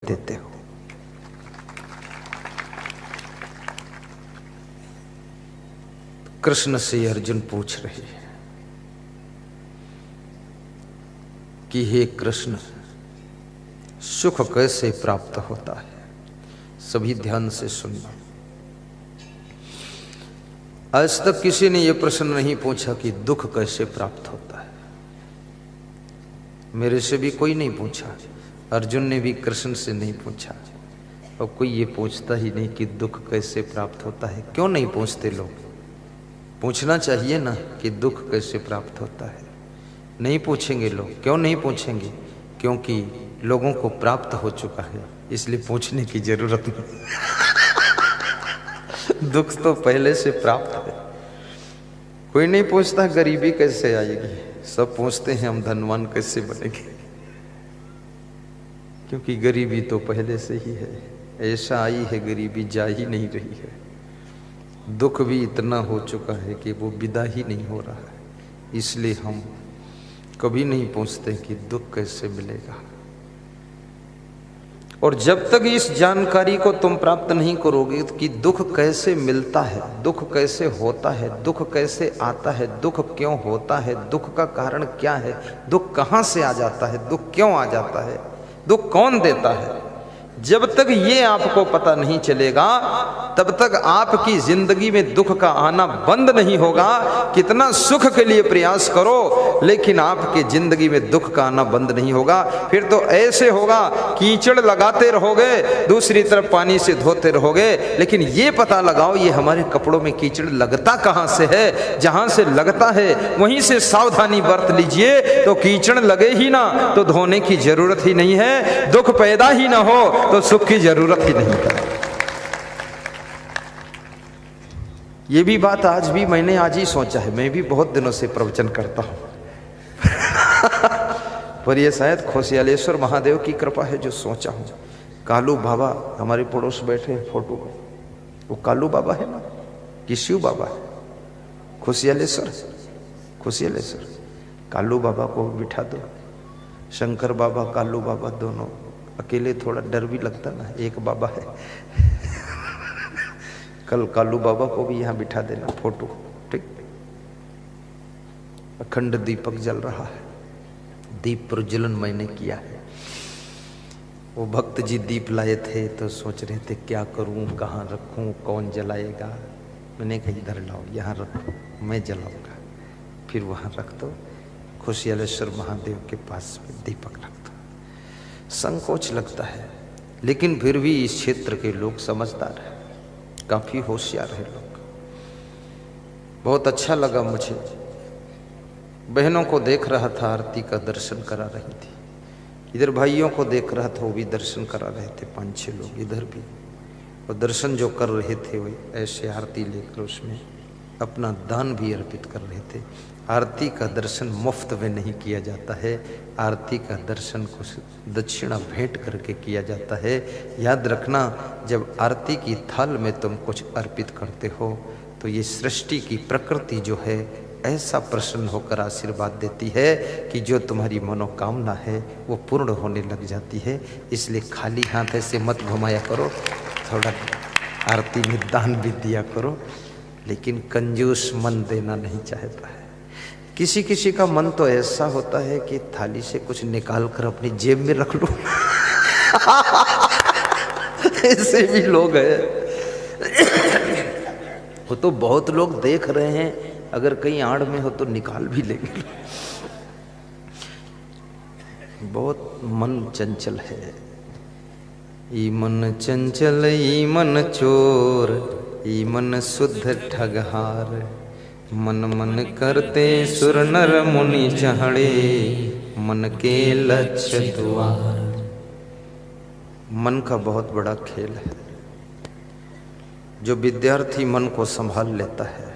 देते हो। कृष्ण से अर्जुन पूछ रहे हैं कि हे कृष्ण, सुख कैसे प्राप्त होता है। सभी ध्यान से सुनना। आज तक किसी ने यह प्रश्न नहीं पूछा कि दुख कैसे प्राप्त होता है। मेरे से भी कोई नहीं पूछा, अर्जुन ने भी कृष्ण से नहीं पूछा, और कोई ये पूछता ही नहीं कि दुख कैसे प्राप्त होता है। क्यों नहीं पूछते लोग? पूछना चाहिए ना कि दुख कैसे प्राप्त होता है। नहीं पूछेंगे लोग। क्यों नहीं पूछेंगे? क्योंकि लोगों को प्राप्त हो चुका है, इसलिए पूछने की जरूरत नहीं। दुख तो पहले से प्राप्त है। कोई नहीं पूछता गरीबी कैसे आएगी, सब पूछते हैं हम धनवान कैसे बनेंगे, क्योंकि गरीबी तो पहले से ही है। ऐसा आई है गरीबी, जा ही नहीं रही है। दुख भी इतना हो चुका है कि वो विदा ही नहीं हो रहा है, इसलिए हम कभी नहीं पूछते कि दुख कैसे मिलेगा। और जब तक इस जानकारी को तुम प्राप्त नहीं करोगे कि दुख कैसे मिलता है, दुख कैसे होता है, दुख कैसे आता है, दुख क्यों होता है, दुख का कारण क्या है, दुख कहाँ से आ जाता है, दुख क्यों आ जाता है, दुख कौन देता है, जब तक ये आपको पता नहीं चलेगा तब तक आपकी जिंदगी में दुख का आना बंद नहीं होगा। कितना सुख के लिए प्रयास करो, लेकिन आपके जिंदगी में दुख का आना बंद नहीं होगा। फिर तो ऐसे होगा, कीचड़ लगाते रहोगे, दूसरी तरफ पानी से धोते रहोगे, लेकिन ये पता लगाओ ये हमारे कपड़ों में कीचड़ लगता कहाँ से है। जहां से लगता है वहीं से सावधानी बरत लीजिए, तो कीचड़ लगे ही ना तो धोने की जरूरत ही नहीं है, दुख पैदा ही ना हो तो सुख की जरूरत ही नहीं है। ये भी बात मैंने आज ही सोचा है। मैं भी बहुत दिनों से प्रवचन करता हूं पर ये शायद खोसियालेश्वर महादेव की कृपा है जो सोचा हूं। कालू बाबा हमारे पड़ोस बैठे हैं फोटो में, वो कालू बाबा है ना कि शिव बाबा है? खोसियालेश्वर कालू बाबा को बिठा दो। शंकर बाबा कालू बाबा दोनों अकेले थोड़ा डर भी लगता ना, एक बाबा है। कल कालू बाबा को भी यहाँ बिठा देना फोटो, ठीक। अखंड दीपक जल रहा है, दीप प्रज्वलन मैंने किया है। वो भक्त जी दीप लाए थे तो सोच रहे थे क्या करूं, कहाँ रखूं, कौन जलाएगा। मैंने कहा इधर लाओ, यहाँ रखो, मैं जलाऊंगा। फिर वहाँ रख दो, खोसियालेश्वर महादेव के पास में दीपक रख दो। संकोच लगता है, लेकिन फिर भी इस क्षेत्र के लोग समझदार हैं, काफी होशियार है लोग। बहुत अच्छा लगा मुझे। बहनों को देख रहा था, आरती का दर्शन करा रही थी। इधर भाइयों को देख रहा था, वो भी दर्शन करा रहे थे, 5-6 लोग इधर भी। और दर्शन जो कर रहे थे वो ऐसे आरती लेकर उसमें अपना दान भी अर्पित कर रहे थे। आरती का दर्शन मुफ्त में नहीं किया जाता है, आरती का दर्शन कुछ दक्षिणा भेंट करके किया जाता है। याद रखना, जब आरती की थाल में तुम कुछ अर्पित करते हो तो ये सृष्टि की प्रकृति जो है ऐसा प्रसन्न होकर आशीर्वाद देती है कि जो तुम्हारी मनोकामना है वो पूर्ण होने लग जाती है। इसलिए खाली हाथ ऐसे मत घुमाया करो, थोड़ा आरती में दान भी दिया करो, लेकिन कंजूस मन देना नहीं चाहता है। किसी किसी का मन तो ऐसा होता है कि थाली से कुछ निकाल कर अपनी जेब में रख लो। ऐसे भी लोग हैं। वो तो बहुत लोग देख रहे हैं, अगर कहीं आड़ में हो तो निकाल भी लेंगे। बहुत मन चंचल है। ई मन चंचल ई मन चोर, ई मन शुद्ध ठगहार। मन मन करते सुर नर मुनि चढ़े, मन के लक्ष्य द्वार। मन का बहुत बड़ा खेल है। जो विद्यार्थी मन को संभाल लेता है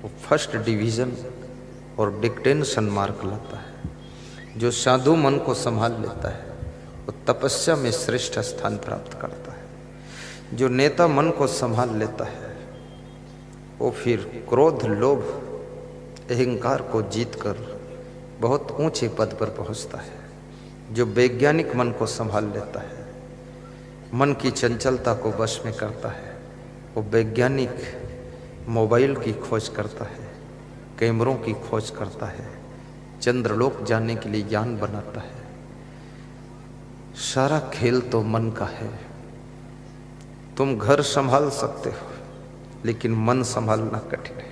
वो फर्स्ट डिवीज़न और डिक्टेंशन मार्क लाता है। जो साधु मन को संभाल लेता है वो तपस्या में श्रेष्ठ स्थान प्राप्त करता है। जो नेता मन को संभाल लेता है वो फिर क्रोध, लोभ, अहंकार को जीतकर बहुत ऊंचे पद पर पहुंचता है। जो वैज्ञानिक मन को संभाल लेता है मन की चंचलता को वश में करता है। वो वैज्ञानिक मोबाइल की खोज करता है, कैमरों की खोज करता है, चंद्रलोक जाने के लिए यान बनाता है। सारा खेल तो मन का है। तुम घर संभाल सकते हो लेकिन मन संभालना कठिन है।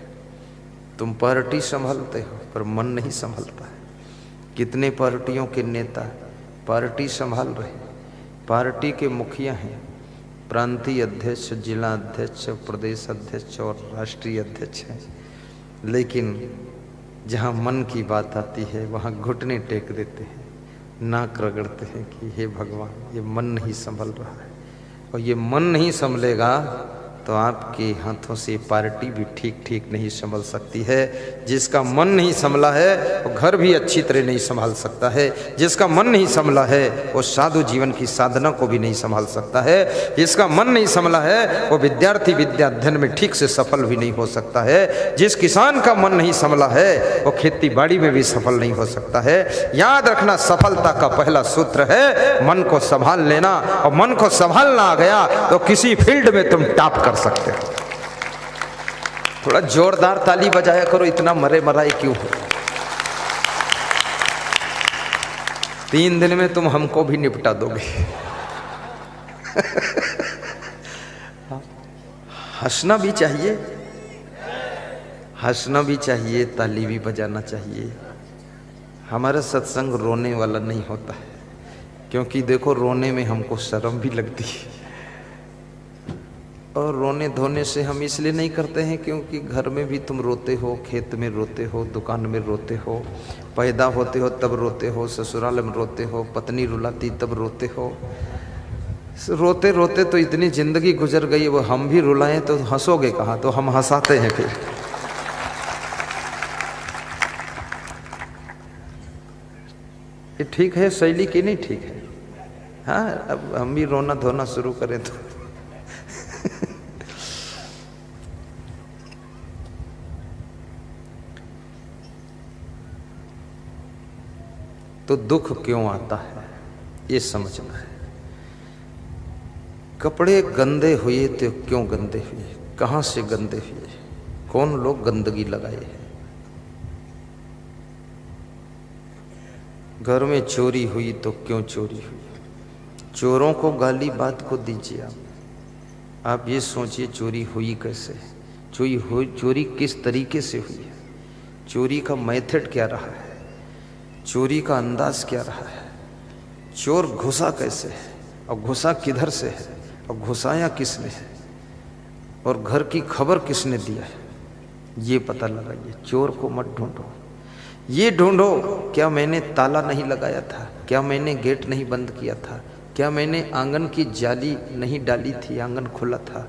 तुम पार्टी संभालते हो पर मन नहीं संभालता है। कितने पार्टियों के नेता पार्टी संभाल रहे, पार्टी के मुखिया हैं, प्रांतीय अध्यक्ष, जिला अध्यक्ष, प्रदेश अध्यक्ष और राष्ट्रीय अध्यक्ष हैं, लेकिन जहाँ मन की बात आती है वहाँ घुटने टेक देते हैं, नाक रगड़ते हैं कि हे भगवान ये मन नहीं संभल रहा है। और ये मन नहीं संभलेगा तो आपके हाथों से पार्टी भी ठीक ठीक नहीं संभल सकती है। जिसका मन नहीं संभला है वो घर भी अच्छी तरह नहीं संभाल सकता है। जिसका मन नहीं संभला है वो साधु जीवन की साधना को भी नहीं संभाल सकता है। जिसका मन नहीं संभला है वो विद्यार्थी विद्या अध्ययन में ठीक से सफल भी नहीं हो सकता है। जिस किसान का मन नहीं संभला है वो खेती बाड़ी में भी सफल नहीं हो सकता है। याद रखना, सफलता का पहला सूत्र है मन को संभाल लेना। और मन को संभालना आ गया तो किसी फील्ड में तुम टॉप कर सकते हो। थोड़ा जोरदार ताली बजाया करो, इतना मरे मराए क्यों हो। 3 दिन में तुम हमको भी निपटा दोगे। हंसना भी चाहिए, हंसना भी चाहिए, ताली भी बजाना चाहिए। हमारा सत्संग रोने वाला नहीं होता है, क्योंकि देखो रोने में हमको शर्म भी लगती है। और रोने धोने से हम इसलिए नहीं करते हैं क्योंकि घर में भी तुम रोते हो, खेत में रोते हो, दुकान में रोते हो, पैदा होते हो तब रोते हो, ससुराल में रोते हो, पत्नी रुलाती तब रोते हो। रोते रोते तो इतनी जिंदगी गुजर गई, वो हम भी रुलाएं तो हंसोगे कहाँ, तो हम हंसाते हैं फिर। ये ठीक है शैली की नहीं ठीक है। हाँ, अब हम भी रोना धोना शुरू करें तो दुख क्यों आता है ये समझना है। कपड़े गंदे हुए तो क्यों गंदे हुए, कहाँ से गंदे हुए, कौन लोग गंदगी लगाए हैं। घर में चोरी हुई तो क्यों चोरी हुई, चोरों को गाली बात को दीजिए। आप ये सोचिए चोरी हुई कैसे, चोरी किस तरीके से हुई है, चोरी का मेथड क्या रहा है, चोरी का अंदाज क्या रहा है, चोर घुसा कैसे है और घुसा किधर से है और घुसाया किसने है और घर की खबर किसने दिया है, ये पता लगाइए। चोर को मत ढूंढो, ये ढूंढो क्या मैंने ताला नहीं लगाया था, क्या मैंने गेट नहीं बंद किया था, क्या मैंने आंगन की जाली नहीं डाली थी, आंगन खुला था,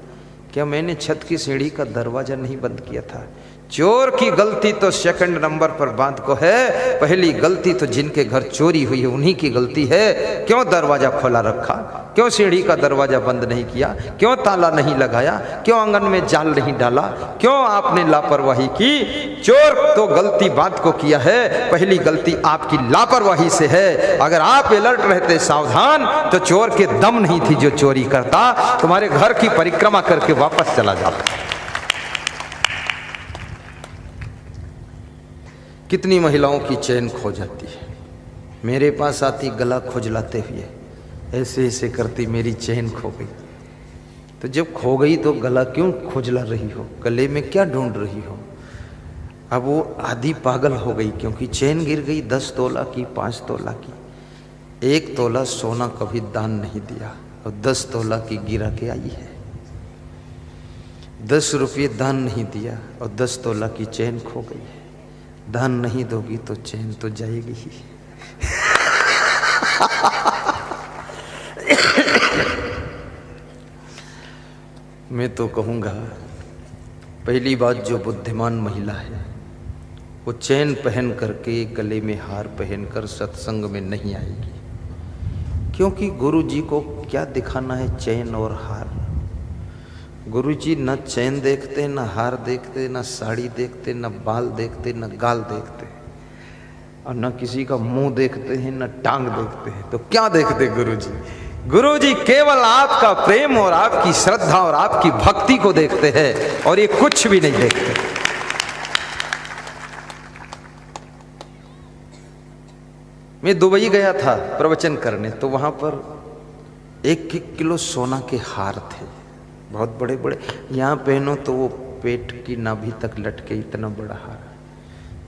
क्या मैंने छत की सीढ़ी का दरवाजा नहीं बंद किया था। चोर की गलती तो सेकंड नंबर पर बात को है, पहली गलती तो जिनके घर चोरी हुई है उन्हीं की गलती है। क्यों दरवाजा खोला रखा, क्यों सीढ़ी का दरवाजा बंद नहीं किया, क्यों ताला नहीं लगाया, क्यों आंगन में जाल नहीं डाला, क्यों आपने लापरवाही की। चोर तो गलती बात को किया है, पहली गलती आपकी लापरवाही से है। अगर आप अलर्ट रहते, सावधान, तो चोर के दम नहीं थी जो चोरी करता, तुम्हारे घर की परिक्रमा करके वापस चला जाता। कितनी महिलाओं की चैन खो जाती है, मेरे पास आती गला खुजलाते हुए, ऐसे ऐसे करती मेरी चैन खो गई। तो जब खो गई तो गला क्यों खुजला रही हो, गले में क्या ढूंढ रही हो। अब वो आधी पागल हो गई क्योंकि चैन गिर गई 10 तोला की, 5 तोला की। 1 तोला सोना कभी दान नहीं दिया और 10 तोला की गिरा के आई है। 10 रुपये दान नहीं दिया और 10 तोला की चैन खो गई है। दान नहीं दोगी तो चैन तो जाएगी ही। मैं तो कहूँगा पहली बात, जो बुद्धिमान महिला है वो चैन पहन करके, गले में हार पहनकर सत्संग में नहीं आएगी, क्योंकि गुरु जी को क्या दिखाना है चैन और हार। गुरु जी न चैन देखते, न हार देखते, न साड़ी देखते, न बाल देखते, न गाल देखते, और न किसी का मुंह देखते हैं, न टांग देखते हैं। तो क्या देखते गुरु जी, गुरुजी केवल आपका प्रेम और आपकी श्रद्धा और आपकी भक्ति को देखते हैं और ये कुछ भी नहीं देखते। मैं दुबई गया था प्रवचन करने, तो वहां पर 1-1 किलो सोना के हार थे, बहुत बड़े बड़े। यहाँ पहनो तो वो पेट की नाभि तक लटके, इतना बड़ा हार।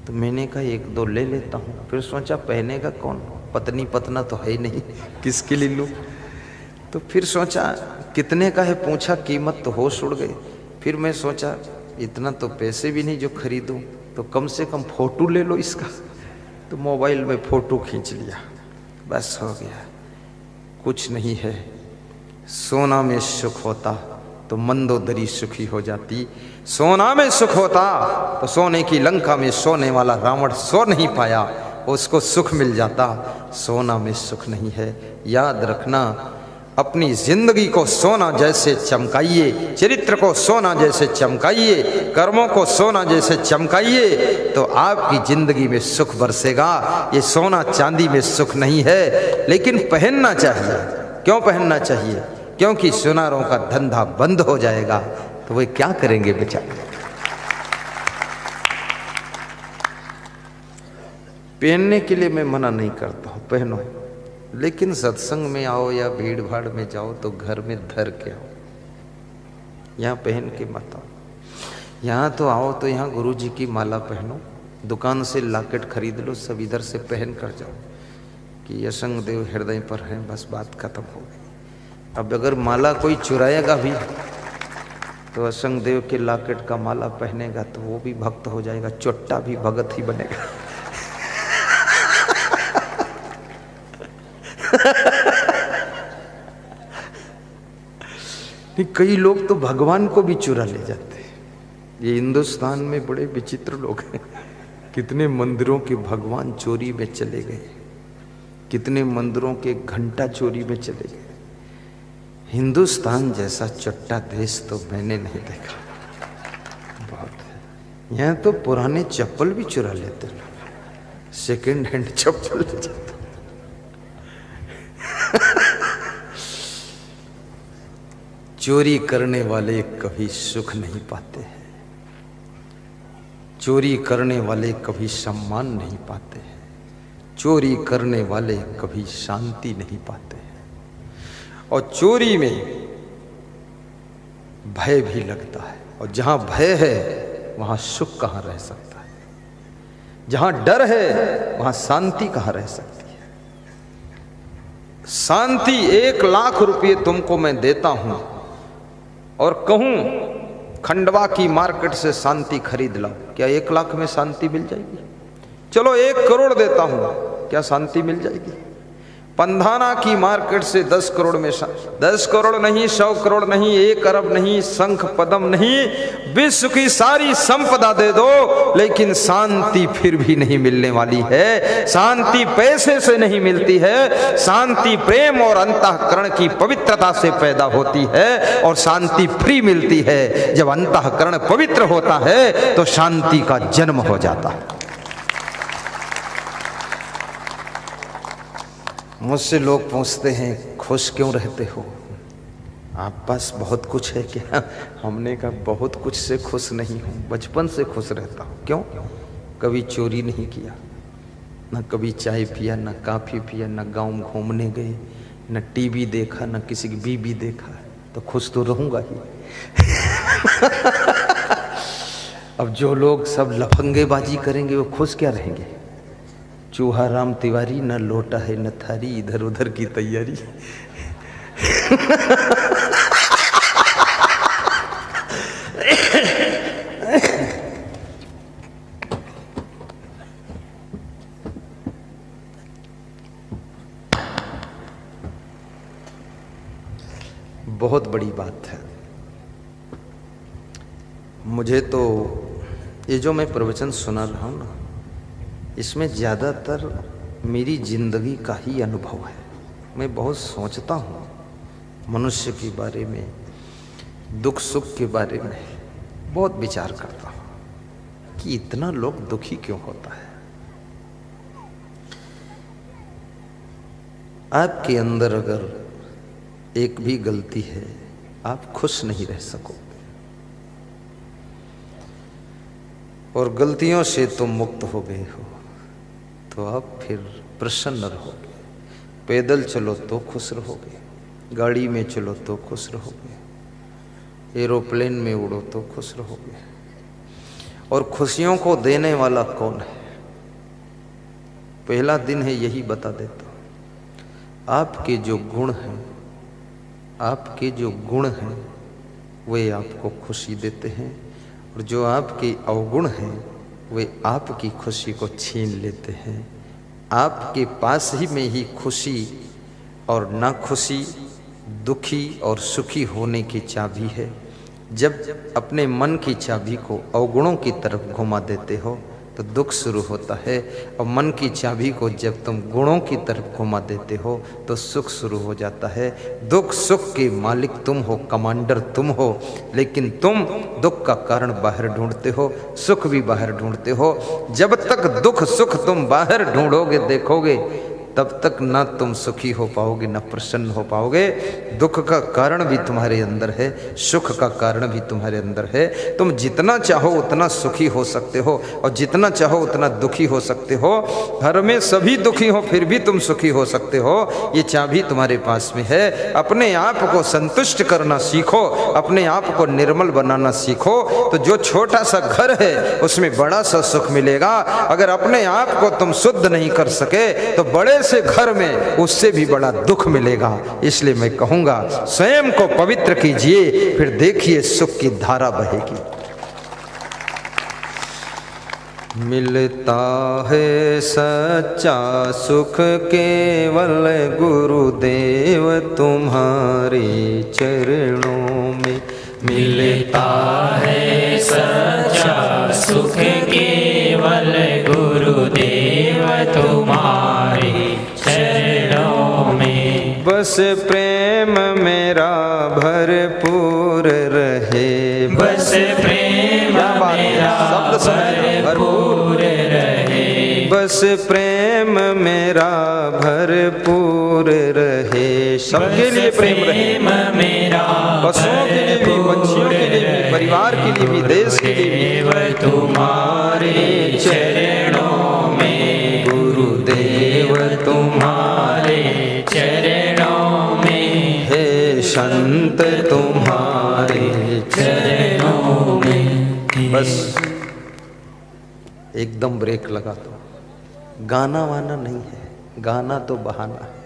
तो मैंने कहा 1-2 ले लेता हूँ। फिर सोचा पहनेगा कौन, पत्नी पतना तो है ही नहीं, किसके लिए लूँ। तो फिर सोचा कितने का है, पूछा कीमत तो होश उड़ गई। फिर मैं सोचा इतना तो पैसे भी नहीं जो खरीदूं, तो कम से कम फोटो ले लो इसका। तो मोबाइल में फोटो खींच लिया, बस हो गया। कुछ नहीं है। सोना में सुख होता तो मंदोदरी सुखी हो जाती। सोना में सुख होता तो सोने की लंका में सोने वाला रावण सो नहीं पाया, उसको सुख मिल जाता। सोना में सुख नहीं है। याद रखना, अपनी जिंदगी को सोना जैसे चमकाइए, चरित्र को सोना जैसे चमकाइए, कर्मों को सोना जैसे चमकाइए, तो आपकी जिंदगी में सुख बरसेगा। ये सोना चांदी में सुख नहीं है, लेकिन पहनना चाहिए। क्यों पहनना चाहिए? क्योंकि सुनारों का धंधा बंद हो जाएगा, तो वे क्या करेंगे बेचारे। पहनने के लिए मैं मना नहीं करता हूं, पहनो, लेकिन सत्संग में आओ या भीड़ भाड़ में जाओ तो घर में धर के आओ, यहाँ पहन के मत आओ। यहाँ तो आओ तो यहाँ गुरु जी की माला पहनो, दुकान से लॉकेट खरीद लो, सब इधर से पहन कर जाओ कि असंग देव हृदय पर है, बस बात खत्म हो गई। अब अगर माला कोई चुराएगा भी तो असंग देव के लॉकेट का माला पहनेगा तो वो भी भक्त हो जाएगा, चोट्टा भी भगत ही बनेगा। कई लोग तो भगवान को भी चुरा ले जाते हैं। ये हिंदुस्तान में बड़े विचित्र लोग हैं। कितने मंदिरों के भगवान चोरी में चले गए, कितने मंदिरों के घंटा चोरी में चले गए। हिंदुस्तान जैसा चट्टा देश तो मैंने नहीं देखा, बहुत है। यहाँ तो पुराने चप्पल भी चुरा लेते लोग, सेकेंड हैंड चप्पल ले जाते। चोरी करने वाले कभी सुख नहीं पाते हैं, चोरी करने वाले कभी सम्मान नहीं पाते हैं, चोरी करने वाले कभी शांति नहीं पाते हैं। और चोरी में भय भी लगता है, और जहां भय है वहां सुख कहां रह सकता है, जहां डर है वहां शांति कहां रह सकती है। शांति 1 लाख रुपये तुमको मैं देता हूं और कहूं खंडवा की मार्केट से शांति खरीद लाओ, क्या 1 लाख में शांति मिल जाएगी? चलो 1 करोड़ देता हूं, क्या शांति मिल जाएगी? पंधाना की मार्केट से 10 करोड़ में 10 करोड़ नहीं, 100 करोड़ नहीं, 1 अरब नहीं, शंख पदम नहीं, विश्व की सारी संपदा दे दो, लेकिन शांति फिर भी नहीं मिलने वाली है। शांति पैसे से नहीं मिलती है, शांति प्रेम और अंतःकरण की पवित्रता से पैदा होती है, और शांति फ्री मिलती है जब अंतःकरण पवित्र होता है तो शांति का जन्म हो जाता है। मुझसे लोग पूछते हैं खुश क्यों रहते हो, आप पास बहुत कुछ है क्या? हमने कहा बहुत कुछ से खुश नहीं हूँ, बचपन से खुश रहता हूँ। क्यों? कभी चोरी नहीं किया, न कभी चाय पिया, न कॉफी पिया, न गाँव घूमने गए, न टीवी देखा, न किसी की बीबी देखा, तो खुश तो रहूँगा ही। अब जो लोग सब लफंगेबाजी करेंगे वो खुश क्या रहेंगे? चूहा राम तिवारी, न लोटा है न थारी, इधर उधर की तैयारी। बहुत बड़ी बात है। मुझे तो ये जो मैं प्रवचन सुना रहा हूं ना, इसमें ज़्यादातर मेरी जिंदगी का ही अनुभव है। मैं बहुत सोचता हूँ मनुष्य के बारे में, दुख सुख के बारे में बहुत विचार करता हूँ कि इतना लोग दुखी क्यों होता है। आपके अंदर अगर एक भी गलती है आप खुश नहीं रह सकोगे, और गलतियों से तुम मुक्त हो गए हो तो आप फिर प्रसन्न रहोगे। पैदल चलो तो खुश रहोगे, गाड़ी में चलो तो खुश रहोगे, एरोप्लेन में उड़ो तो खुश रहोगे। और खुशियों को देने वाला कौन है? पहला दिन है यही बता देता हूं। आपके जो गुण हैं, आपके जो गुण हैं वे आपको खुशी देते हैं, और जो आपके अवगुण हैं वे आपकी खुशी को छीन लेते हैं। आपके पास ही में ही खुशी और ना खुशी, दुखी और सुखी होने की चाबी है। जब अपने मन की चाबी को अवगुणों की तरफ घुमा देते हो तो दुख शुरू होता है, और मन की चाबी को जब तुम गुणों की तरफ घुमा देते हो तो सुख शुरू हो जाता है। दुख सुख के मालिक तुम हो, कमांडर तुम हो, लेकिन तुम दुख का कारण बाहर ढूंढते हो, सुख भी बाहर ढूंढते हो। जब तक दुख सुख तुम बाहर ढूंढोगे, देखोगे, तब तक ना तुम सुखी हो पाओगे, ना प्रसन्न हो पाओगे। दुख का कारण भी तुम्हारे अंदर है, सुख का कारण भी तुम्हारे अंदर है। तुम जितना चाहो उतना सुखी हो सकते हो, और जितना चाहो उतना दुखी हो सकते हो। घर में सभी दुखी हो फिर भी तुम सुखी हो सकते हो। ये चाबी तुम्हारे पास में है। अपने आप को संतुष्ट करना सीखो, अपने आप को निर्मल बनाना सीखो, तो जो छोटा सा घर है उसमें बड़ा सा सुख मिलेगा। अगर अपने आप को तुम शुद्ध नहीं कर सके तो बड़े से घर में उससे भी बड़ा दुख मिलेगा। इसलिए मैं कहूंगा स्वयं को पवित्र कीजिए, फिर देखिए सुख की धारा बहेगी। मिलता है सच्चा सुख केवल गुरुदेव तुम्हारे चरणों में। मिलता है सच्चा सुख केवल गुरुदेव तुम्हारे चरणों में। बस प्रेम मेरा भरपूर रहे, बस प्रेम मेरा भरपूर रहे, बस प्रेम मेरा भरपूर रहे। सबके लिए प्रेम रहे, मेरा पशुओं के लिए भी, पंछियों के लिए भी, परिवार के लिए भी, देश के लिए भी। तुम्हारे चरणों में गुरुदेव तुम्हारे चरणों में, हे संत तुम्हारे चरणों में। बस एकदम ब्रेक लगा दो। गाना वाना नहीं है, गाना तो बहाना है,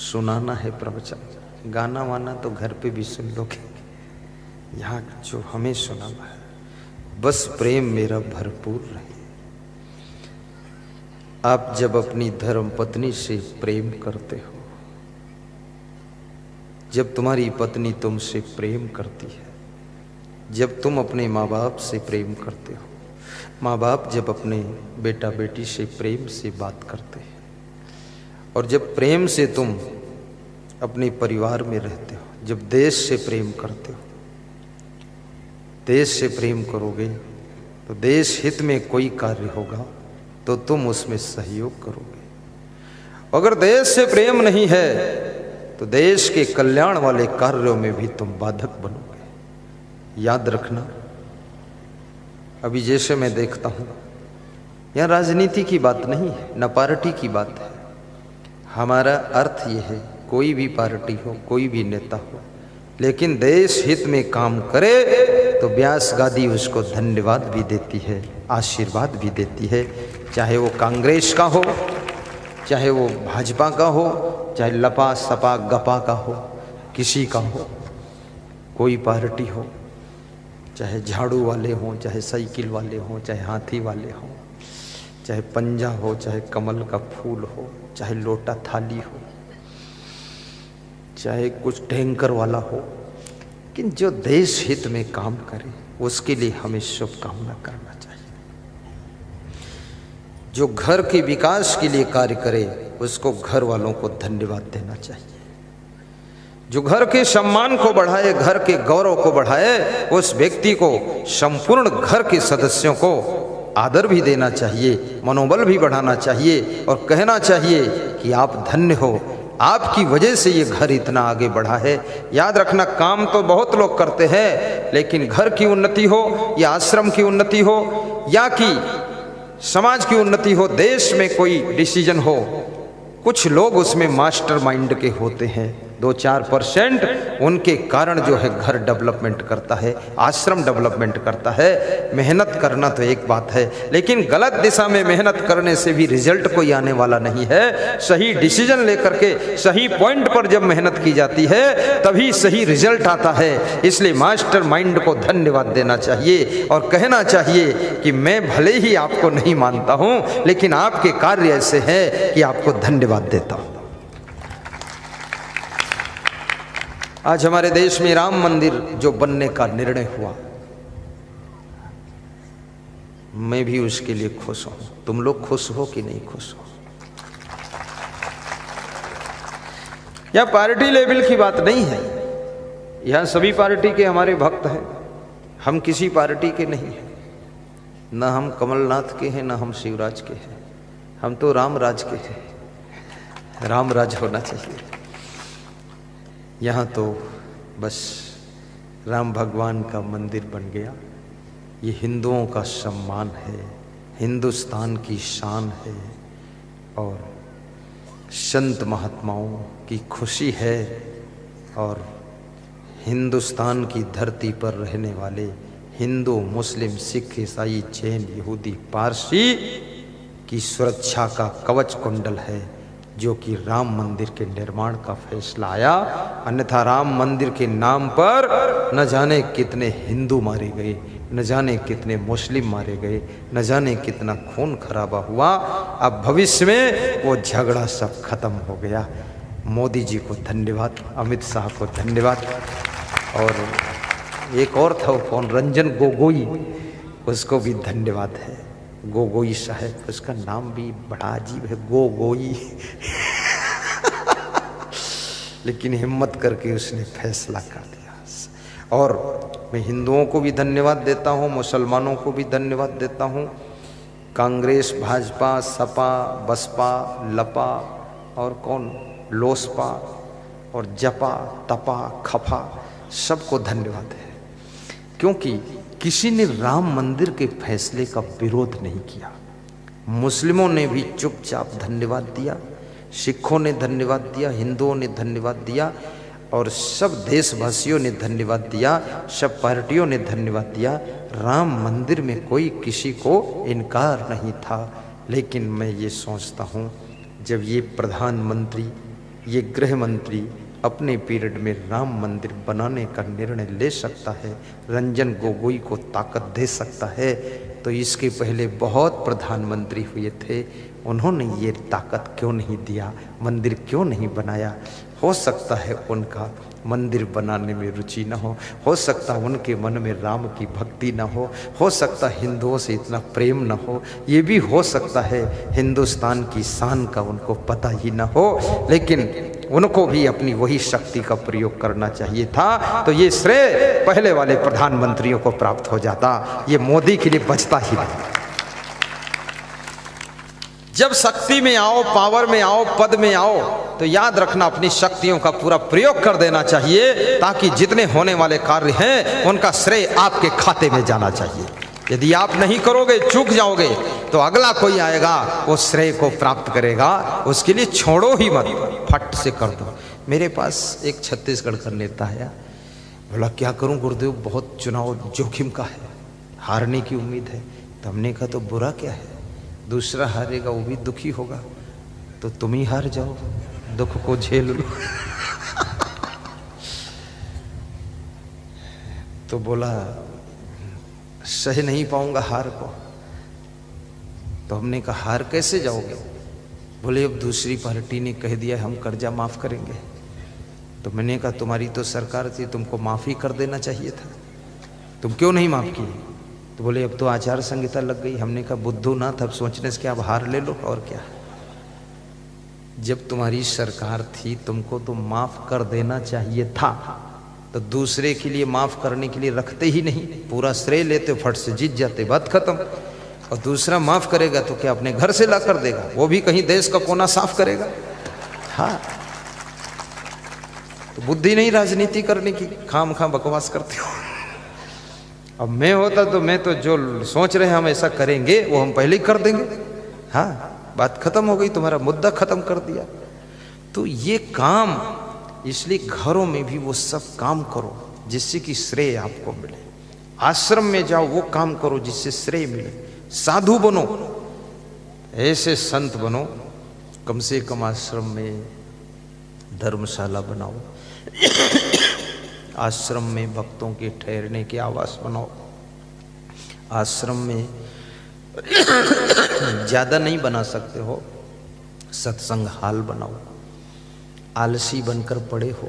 सुनाना है प्रवचन। गाना वाना तो घर पे भी सुन लोगे, यहाँ जो हमें सुनाना है। बस प्रेम मेरा भरपूर रहे। आप जब अपनी धर्म पत्नी से प्रेम करते हो, जब तुम्हारी पत्नी तुमसे प्रेम करती है, जब तुम अपने माँ बाप से प्रेम करते हो, माँ बाप जब अपने बेटा बेटी से प्रेम से बात करते हैं, और जब प्रेम से तुम अपने परिवार में रहते हो, जब देश से प्रेम करते हो, देश से प्रेम करोगे तो देश हित में कोई कार्य होगा तो तुम उसमें सहयोग करोगे। अगर देश से प्रेम नहीं है तो देश के कल्याण वाले कार्यों में भी तुम बाधक बनोगे। याद रखना, अभी जैसे मैं देखता हूँ, यहाँ राजनीति की बात नहीं है, न पार्टी की बात है। हमारा अर्थ ये है, कोई भी पार्टी हो, कोई भी नेता हो, लेकिन देश हित में काम करे तो व्यास गादी उसको धन्यवाद भी देती है, आशीर्वाद भी देती है। चाहे वो कांग्रेस का हो, चाहे वो भाजपा का हो, चाहे लपा सपा गपा का हो, किसी का हो, कोई पार्टी हो, चाहे झाड़ू वाले हों, चाहे साइकिल वाले हों, चाहे हाथी वाले हों, चाहे पंजा हो, चाहे कमल का फूल हो, चाहे लोटा थाली हो, चाहे कुछ टैंकर वाला हो, लेकिन जो देश हित में काम करे उसके लिए हमें शुभकामना करना चाहिए। जो घर के विकास के लिए कार्य करे उसको घर वालों को धन्यवाद देना चाहिए। जो घर के सम्मान को बढ़ाए, घर के गौरव को बढ़ाए, उस व्यक्ति को, संपूर्ण घर के सदस्यों को आदर भी देना चाहिए, मनोबल भी बढ़ाना चाहिए और कहना चाहिए कि आप धन्य हो आपकी वजह से ये घर इतना आगे बढ़ा है। याद रखना, काम तो बहुत लोग करते हैं, लेकिन घर की उन्नति हो या आश्रम की उन्नति हो या कि समाज की उन्नति हो, देश में कोई डिसीजन हो, कुछ लोग उसमें मास्टर माइंड के होते हैं। 2-4% उनके कारण जो है घर डेवलपमेंट करता है, आश्रम डेवलपमेंट करता है। मेहनत करना तो एक बात है, लेकिन गलत दिशा में मेहनत करने से भी रिजल्ट कोई आने वाला नहीं है। सही डिसीजन लेकर के सही पॉइंट पर जब मेहनत की जाती है तभी सही रिजल्ट आता है। इसलिए मास्टर माइंड को धन्यवाद देना चाहिए और कहना चाहिए कि मैं भले ही आपको नहीं मानता हूं, लेकिन आपके कार्य ऐसे हैं कि आपको धन्यवाद देता हूं। आज हमारे देश में राम मंदिर जो बनने का निर्णय हुआ, मैं भी उसके लिए खुश हूं। तुम लोग खुश हो कि नहीं खुश हो? यह पार्टी लेवल की बात नहीं है। यहां सभी पार्टी के हमारे भक्त हैं, हम किसी पार्टी के नहीं हैं। न हम कमलनाथ के हैं, न हम शिवराज के हैं, हम तो राम राज के हैं। राम राज होना चाहिए। यहाँ तो बस राम भगवान का मंदिर बन गया। ये हिंदुओं का सम्मान है, हिंदुस्तान की शान है और संत महात्माओं की खुशी है। और हिंदुस्तान की धरती पर रहने वाले हिंदू, मुस्लिम, सिख, ईसाई, जैन, यहूदी, पारसी की सुरक्षा का कवच कुंडल है जो कि राम मंदिर के निर्माण का फैसला आया। अन्यथा राम मंदिर के नाम पर न जाने कितने हिंदू मारे गए, न जाने कितने मुस्लिम मारे गए, न जाने कितना खून खराबा हुआ। अब भविष्य में वो झगड़ा सब खत्म हो गया। मोदी जी को धन्यवाद, अमित शाह को धन्यवाद। और एक और था, वो कौन, रंजन गोगोई, उसको भी धन्यवाद है। गोगोई साहब, उसका नाम भी बड़ा अजीब है, गोगोई लेकिन हिम्मत करके उसने फैसला कर दिया। और मैं हिंदुओं को भी धन्यवाद देता हूँ, मुसलमानों को भी धन्यवाद देता हूँ। कांग्रेस, भाजपा, सपा, बसपा, लपा और कौन, लोसपा और जपा, तपा, खफा, सबको धन्यवाद है। क्योंकि किसी ने राम मंदिर के फैसले का विरोध नहीं किया। मुस्लिमों ने भी चुपचाप धन्यवाद दिया, सिखों ने धन्यवाद दिया, हिंदुओं ने धन्यवाद दिया और सब देशवासियों ने धन्यवाद दिया, सब पार्टियों ने धन्यवाद दिया। राम मंदिर में कोई किसी को इनकार नहीं था। लेकिन मैं ये सोचता हूँ, जब ये प्रधानमंत्री, ये गृह मंत्री अपने पीरियड में राम मंदिर बनाने का निर्णय ले सकता है, रंजन गोगोई को ताकत दे सकता है, तो इसके पहले बहुत प्रधानमंत्री हुए थे, उन्होंने ये ताकत क्यों नहीं दिया, मंदिर क्यों नहीं बनाया? हो सकता है उनका मंदिर बनाने में रुचि न हो सकता उनके मन में राम की भक्ति न हो सकता हिंदुओं से इतना प्रेम न हो, ये भी हो सकता है हिंदुस्तान की शान का उनको पता ही न हो। लेकिन उनको भी अपनी वही शक्ति का प्रयोग करना चाहिए था, तो ये श्रेय पहले वाले प्रधानमंत्रियों को प्राप्त हो जाता, ये मोदी के लिए बचता ही नहीं। जब शक्ति में आओ, पावर में आओ, पद में आओ, तो याद रखना अपनी शक्तियों का पूरा प्रयोग कर देना चाहिए, ताकि जितने होने वाले कार्य हैं उनका श्रेय आपके खाते में जाना चाहिए। यदि आप नहीं करोगे, चूक जाओगे, तो अगला कोई आएगा, वो श्रेय को प्राप्त करेगा। उसके लिए छोड़ो ही मत, फट से कर दो। मेरे पास एक छत्तीसगढ़ का नेता आया, बोला क्या करूं गुरुदेव, बहुत चुनाव जोखिम का है, हारने की उम्मीद है। तो हमने कहा तो बुरा क्या है, दूसरा हारेगा वो भी दुखी होगा, तो तुम ही हार जाओ, दुख को झेल लो। तो बोला सह नहीं पाऊंगा हार को। तो हमने कहा हार कैसे जाओगे? बोले अब दूसरी पार्टी ने कह दिया हम कर्जा माफ करेंगे। तो मैंने कहा तुम्हारी तो सरकार थी, तुमको माफी कर देना चाहिए था, तुम क्यों नहीं माफ किए? तो बोले अब तो आचार संहिता लग गई। हमने कहा बुद्धू ना था, अब सोचने से क्या, अब हार ले लो और क्या। जब तुम्हारी सरकार थी तुमको तो माफ कर देना चाहिए था, तो दूसरे के लिए माफ करने के लिए रखते ही नहीं, पूरा श्रेय लेते, फट से जीत जाते, बात खत्म। और दूसरा माफ करेगा तो क्या अपने घर से ला कर देगा, वो भी कहीं देश का कोना साफ करेगा। हाँ, तो बुद्धि नहीं राजनीति करने की, खाम खाम बकवास करते हो। अब मैं होता तो मैं तो जो सोच रहे हैं हम ऐसा करेंगे वो हम पहले ही कर देंगे। हाँ, बात खत्म हो गई, तुम्हारा मुद्दा खत्म कर दिया। तो ये काम, इसलिए घरों में भी वो सब काम करो जिससे कि श्रेय आपको मिले। आश्रम में जाओ, वो काम करो जिससे श्रेय मिले। साधु बनो, ऐसे संत बनो, कम से कम आश्रम में धर्मशाला बनाओ, आश्रम में भक्तों के ठहरने के आवास बनाओ। आश्रम में ज्यादा नहीं बना सकते हो, सत्संग हाल बनाओ। आलसी बनकर पड़े हो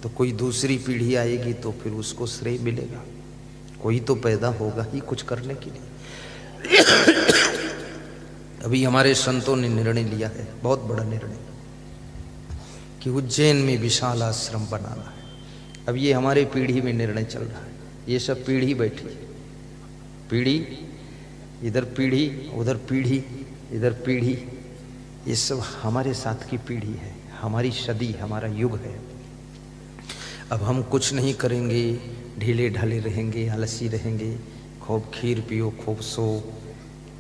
तो कोई दूसरी पीढ़ी आएगी तो फिर उसको श्रेय मिलेगा, कोई तो पैदा होगा ही कुछ करने के लिए। अभी हमारे संतों ने निर्णय लिया है, बहुत बड़ा निर्णय, कि उज्जैन में विशाल आश्रम बनाना है। अब ये हमारे पीढ़ी में निर्णय चल रहा है, ये सब पीढ़ी बैठी है, पीढ़ी इधर पीढ़ी उधर पीढ़ी इधर पीढ़ी, ये सब हमारे साथ की पीढ़ी है, हमारी सदी, हमारा युग है। अब हम कुछ नहीं करेंगे, ढीले ढाले रहेंगे, आलसी रहेंगे, खूब खीर पियो, खूब सो,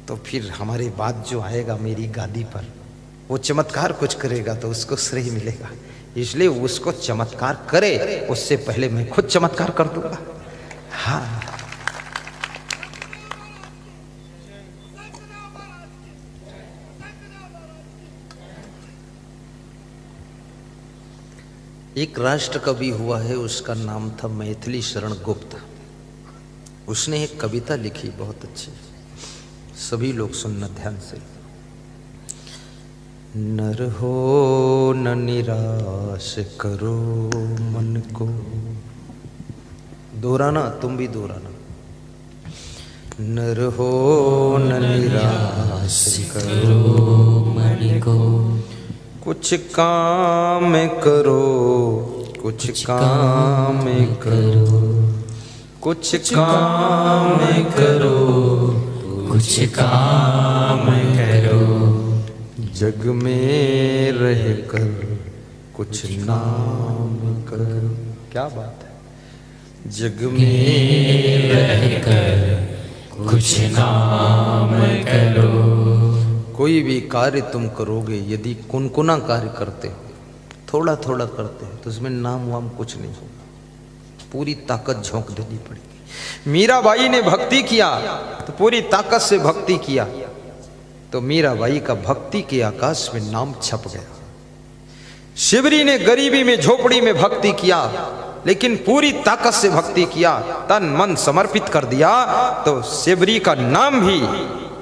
तो फिर हमारे बाद जो आएगा मेरी गादी पर, वो चमत्कार कुछ करेगा तो उसको श्रेय मिलेगा। इसलिए उसको चमत्कार करे उससे पहले मैं खुद चमत्कार कर दूंगा। हाँ, एक राष्ट्र कवि हुआ है, उसका नाम था मैथिली शरण गुप्त। उसने एक कविता लिखी बहुत अच्छी, सभी लोग सुनना ध्यान से। नर हो न निराश करो मन को, दोहराना, तुम भी दोहराना। नर हो न निराश करो मन को, कुछ काम करो, कुछ काम करो, कुछ काम करो, कुछ काम करो, जग में रह कर कुछ नाम करो। क्या बात है, जग में रह कर कुछ नाम करो। कोई भी कार्य तुम करोगे, यदि कुनकुना कार्य करते हो, थोड़ा थोड़ा करते हो, तो उसमें नाम वाम कुछ नहीं होगा, पूरी ताकत झोंक देनी पड़ेगी। मीराबाई ने भक्ति किया तो पूरी ताकत से भक्ति किया, तो मीराबाई का भक्ति के आकाश में नाम छप गया। शिवरी ने गरीबी में, झोपड़ी में भक्ति किया, लेकिन पूरी ताकत से भक्ति किया, तन मन समर्पित कर दिया, तो शिवरी का नाम भी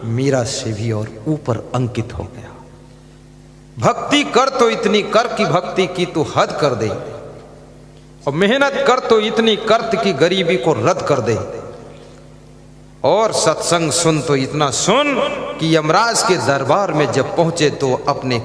मीरा से भी और ऊपर अंकित हो गया। भक्ति कर तो इतनी कर कि भक्ति की तू हद कर दे, और मेहनत कर तो इतनी कर कि गरीबी को रद्द कर दे, और सत्संग सुन तो इतना सुन कि यमराज के दरबार में जब पहुंचे तो अपने